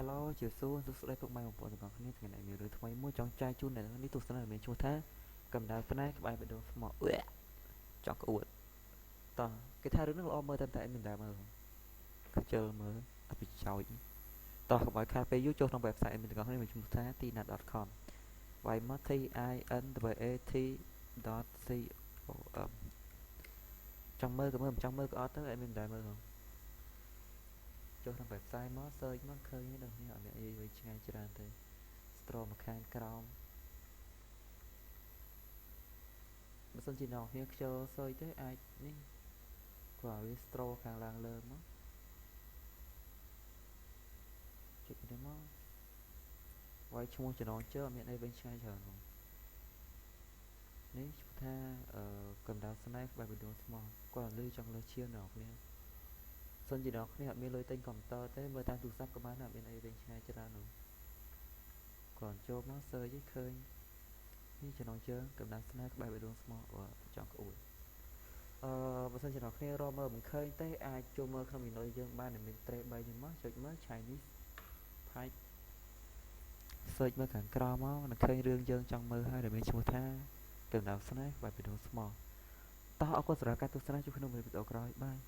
Hello ជាសួរស្ដីពុកម៉ែបងប្អូនទាំងអស់គ្នាថ្ងៃនេះមានរឿងថ្មីមួយចង់ចែកជូនអ្នកនេះទស្សនាមានឈ្មោះថាកម្ដៅផ្នែកក្បែរបេះដូងស្មោះចង់ក្អួតតោះគេថារឿងនេះល្អមើលតែមិនដែរមើលខ្ជិលមើលអភិចោចតោះកុំឲ្យខាតពេលយូរចូលក្នុង website មានទាំងអស់គ្នាមានឈ្មោះថា tina.com វាយមក tinwat.com ចង់មើលក៏មើលមិនចង់មើលក៏អត់ទៅអត់មានដែរមើលចូលក្នុង website មក search មកឃើញទេដល់នេះអត់មានអីវិញឆ្ងាយច្រើនទេ scroll មកខាងក្រោមបើសិនជាអ្នកគ្នាខ្ជិល search ទេអាចនេះគាត់ឲ្យ scroll ខាងឡើងលើមកចុចនេះមកវាយឈ្មោះចំណងជើងអត់មានអីវិញឆ្ងាយច្រើនហ្នឹងនេះឈ្មោះថាកម្ដៅស្នេហ៍ក្បែរបេះដូងស្មោះគាត់លើចង់លើឈាមអ្នកគ្នាសិនជាអ្នកគ្នាអត់មានលុយទិញកុំព្យូទ័រទេមើលតាមទូរស័ព្ទក៏បានដែរអត់មានអីវិញឆ្ងាយច្រើនហ្នឹងគាត់ចូលមក search ឃើញនេះចំណងជើងកម្ដៅស្នេហ៍ក្បែរបេះដូងស្មោះចង់ក្អួតបើសិនជាអ្នកគ្នារកមើលមិនឃើញទេអាចចូលមើលក្នុង menu យើងបានមានត្រេ3នេះមកចុចមើល Chinese Pipe search មើលខាងក្រោមមកនឹងឃើញរឿងយើងចង់មើលហើយដែលមានឈ្មោះថាកម្ដៅស្នេហ៍ក្បែរបេះដូងស្មោះតោះអរគុណសម្រាប់ការទស្សនាជួបគ្នានៅវីដេអូក្រោយបាយ